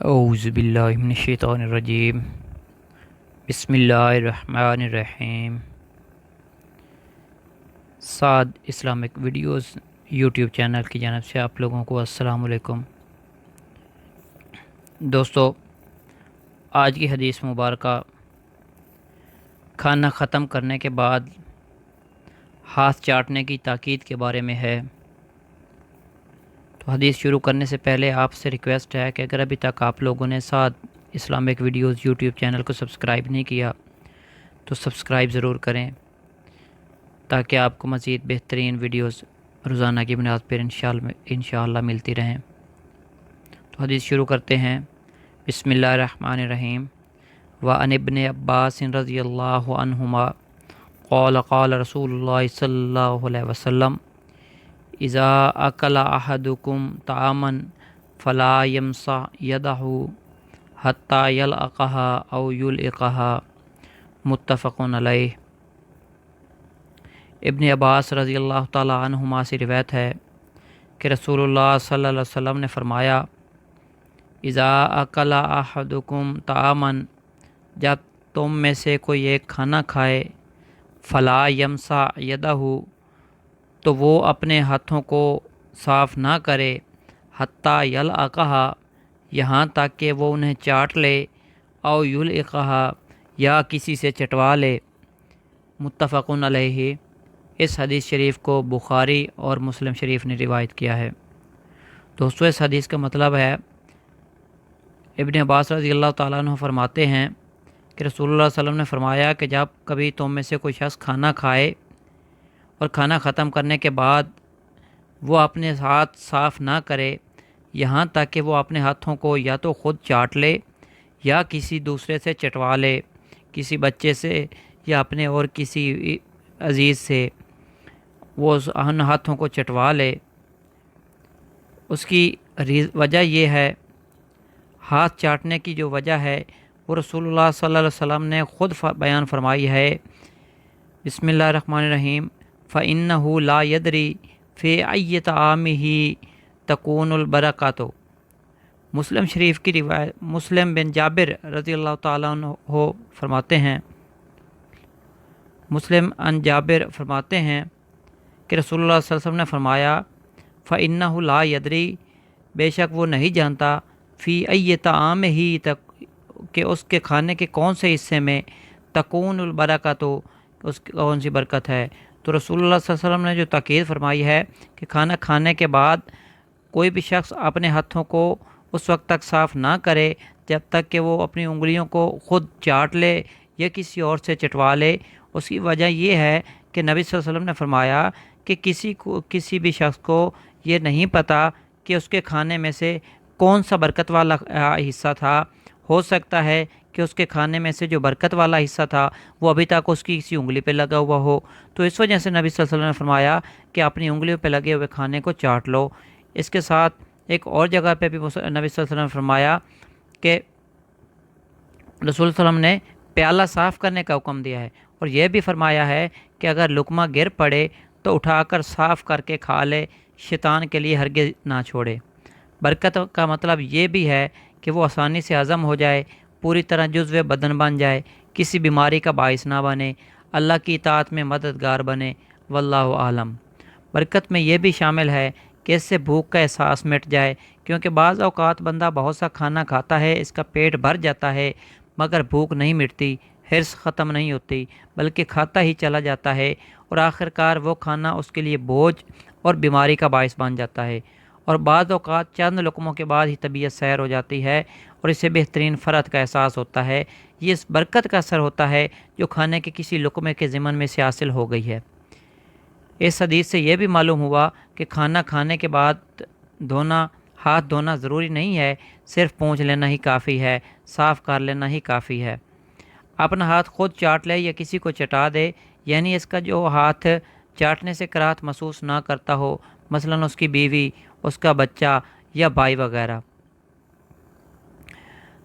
اعوذ باللہ من الشیطان الرجیم بسم اللہ الرحمن الرحیم۔ سعد اسلامک ویڈیوز یوٹیوب چینل کی جانب سے آپ لوگوں کو السلام علیکم۔ دوستو، آج کی حدیث مبارکہ کھانا ختم کرنے کے بعد ہاتھ چاٹنے کی تاکید کے بارے میں ہے۔ تو حدیث شروع کرنے سے پہلے آپ سے ریکویسٹ ہے کہ اگر ابھی تک آپ لوگوں نے سعد اسلامک ویڈیوز یوٹیوب چینل کو سبسکرائب نہیں کیا تو سبسکرائب ضرور کریں تاکہ آپ کو مزید بہترین ویڈیوز روزانہ کی بنیاد پر انشاءاللہ ملتی رہیں۔ تو حدیث شروع کرتے ہیں۔ بسم اللہ الرحمن الرحیم۔ وعن ابن عباس رضی اللہ عنہما قال قال رسول اللہ صلی اللہ علیہ وسلم اذا اکل احدکم طعاما فلا یمسح یدہ حتی یلعقها او یلعقها متفق علیہ۔ ابن عباس رضی اللہ تعالی عنہما سے روایت ہے کہ رسول اللہ صلی اللہ علیہ وسلم نے فرمایا، اذا اکل احدکم طعاما، جب تم میں سے کوئی ایک کھانا کھائے، فلا یمسح یدہ، تو وہ اپنے ہاتھوں کو صاف نہ کرے، حتی یلعقها، یہاں تک کہ وہ انہیں چاٹ لے، او یلعقها، یا کسی سے چٹوا لے۔ متفق علیہ۔ اس حدیث شریف کو بخاری اور مسلم شریف نے روایت کیا ہے۔ دوستو، اس حدیث کا مطلب ہے، ابن عباس رضی اللہ تعالیٰ عنہ فرماتے ہیں کہ رسول اللہ صلی اللہ علیہ وسلم نے فرمایا کہ جب کبھی تم میں سے کوئی شخص کھانا کھائے اور کھانا ختم کرنے کے بعد وہ اپنے ہاتھ صاف نہ کرے، یہاں تک کہ وہ اپنے ہاتھوں کو یا تو خود چاٹ لے یا کسی دوسرے سے چٹوا لے، کسی بچے سے یا اپنے اور کسی عزیز سے وہ ان ہاتھوں کو چٹوا لے۔ اس کی وجہ یہ ہے، ہاتھ چاٹنے کی جو وجہ ہے وہ رسول اللہ صلی اللہ علیہ وسلم نے خود بیان فرمائی ہے۔ بسم اللہ الرحمن الرحیم۔ فَإِنَّهُ لَا يَدْرِي فِي أَيِّ طَعَامِهِ تَكُونُ الْبَرَكَةُ۔ مسلم شریف کی روایت، مسلم بن جابر رضی اللہ تعالیٰ عنہ فرماتے ہیں، مسلم ان جابر فرماتے ہیں کہ رسول اللہ صلی اللہ علیہ وسلم نے فرمایا، فَإِنَّهُ لَا يَدْرِي، بے شک وہ نہیں جانتا، فی ای طعامہ، کہ اس کے کھانے کے کون سے حصے میں، تکون البرکۃ، اس کی کون سی برکت ہے۔ تو رسول اللہ صلی اللہ علیہ وسلم نے جو تاکید فرمائی ہے کہ کھانا کھانے کے بعد کوئی بھی شخص اپنے ہاتھوں کو اس وقت تک صاف نہ کرے جب تک کہ وہ اپنی انگلیوں کو خود چاٹ لے یا کسی اور سے چٹوا لے۔ اس کی وجہ یہ ہے کہ نبی صلی اللہ علیہ وسلم نے فرمایا کہ کسی بھی شخص کو یہ نہیں پتہ کہ اس کے کھانے میں سے کون سا برکت والا حصہ تھا۔ ہو سکتا ہے کہ اس کے کھانے میں سے جو برکت والا حصہ تھا وہ ابھی تک اس کی کسی انگلی پہ لگا ہوا ہو، تو اس وجہ سے نبی صلی اللہ علیہ وسلم نے فرمایا کہ اپنی انگلیوں پہ لگے ہوئے کھانے کو چاٹ لو۔ اس کے ساتھ ایک اور جگہ پہ بھی نبی صلی اللہ علیہ وسلم نے فرمایا کہ رسول صلی اللہ علیہ وسلم نے پیالہ صاف کرنے کا حکم دیا ہے، اور یہ بھی فرمایا ہے کہ اگر لقمہ گر پڑے تو اٹھا کر صاف کر کے کھا لے، شیطان کے لیے ہرگز نہ چھوڑے۔ برکت کا مطلب یہ بھی ہے کہ وہ آسانی سے ہضم ہو جائے، پوری طرح جزو بدن بن جائے، کسی بیماری کا باعث نہ بنے، اللہ کی اطاعت میں مددگار بنے۔ واللہ عالم۔ برکت میں یہ بھی شامل ہے کہ اس سے بھوک کا احساس مٹ جائے، کیونکہ بعض اوقات بندہ بہت سا کھانا کھاتا ہے، اس کا پیٹ بھر جاتا ہے، مگر بھوک نہیں مٹتی، حرص ختم نہیں ہوتی، بلکہ کھاتا ہی چلا جاتا ہے، اور آخرکار وہ کھانا اس کے لیے بوجھ اور بیماری کا باعث بن جاتا ہے، اور بعض اوقات چند لقموں کے بعد ہی طبیعت سیر ہو جاتی ہے اور اسے بہترین فرحت کا احساس ہوتا ہے۔ یہ اس برکت کا اثر ہوتا ہے جو کھانے کے کسی لقمے کے ضمن میں سے حاصل ہو گئی ہے۔ اس حدیث سے یہ بھی معلوم ہوا کہ کھانا کھانے کے بعد ہاتھ دھونا ضروری نہیں ہے، صرف پونچھ لینا ہی کافی ہے، صاف کر لینا ہی کافی ہے۔ اپنا ہاتھ خود چاٹ لے یا کسی کو چٹا دے، یعنی اس کا جو ہاتھ چاٹنے سے کراہت محسوس نہ کرتا ہو، مثلاً اس کی بیوی، اس کا بچہ یا بھائی وغیرہ۔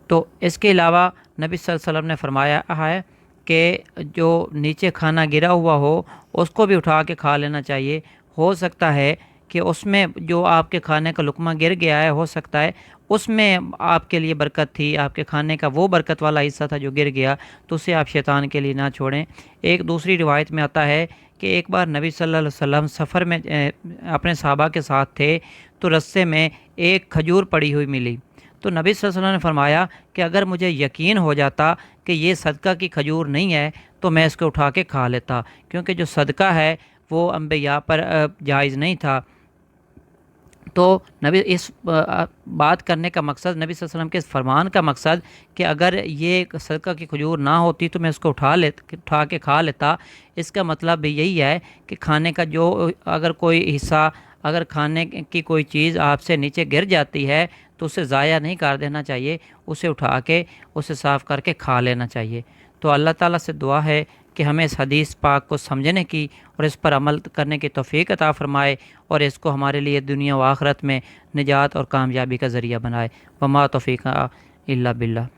تو اس کے علاوہ نبی صلی اللہ علیہ وسلم نے فرمایا ہے کہ جو نیچے کھانا گرا ہوا ہو اس کو بھی اٹھا کے کھا لینا چاہیے۔ ہو سکتا ہے کہ اس میں جو آپ کے کھانے کا لقمہ گر گیا ہے، ہو سکتا ہے اس میں آپ کے لیے برکت تھی، آپ کے کھانے کا وہ برکت والا حصہ تھا جو گر گیا، تو اسے آپ شیطان کے لیے نہ چھوڑیں۔ ایک دوسری روایت میں آتا ہے کہ ایک بار نبی صلی اللہ علیہ وسلم سفر میں اپنے صحابہ کے ساتھ تھے، تو رستے میں ایک کھجور پڑی ہوئی ملی، تو نبی صلی اللہ علیہ وسلم نے فرمایا کہ اگر مجھے یقین ہو جاتا کہ یہ صدقہ کی کھجور نہیں ہے تو میں اس کو اٹھا کے کھا لیتا، کیونکہ جو صدقہ ہے وہ انبیاء پر جائز نہیں تھا۔ تو نبی اس بات کرنے کا مقصد، نبی صلی اللہ علیہ وسلم کے اس فرمان کا مقصد کہ اگر یہ صدقہ کی کھجور نہ ہوتی تو میں اس کو اٹھا کے کھا لیتا، اس کا مطلب بھی یہی ہے کہ کھانے کا جو اگر کوئی حصہ، اگر کھانے کی کوئی چیز آپ سے نیچے گر جاتی ہے تو اسے ضائع نہیں کر دینا چاہیے، اسے اٹھا کے اسے صاف کر کے کھا لینا چاہیے۔ تو اللہ تعالیٰ سے دعا ہے کہ ہمیں اس حدیث پاک کو سمجھنے کی اور اس پر عمل کرنے کی توفیق عطا فرمائے، اور اس کو ہمارے لیے دنیا و آخرت میں نجات اور کامیابی کا ذریعہ بنائے۔ وما توفیق الا باللہ۔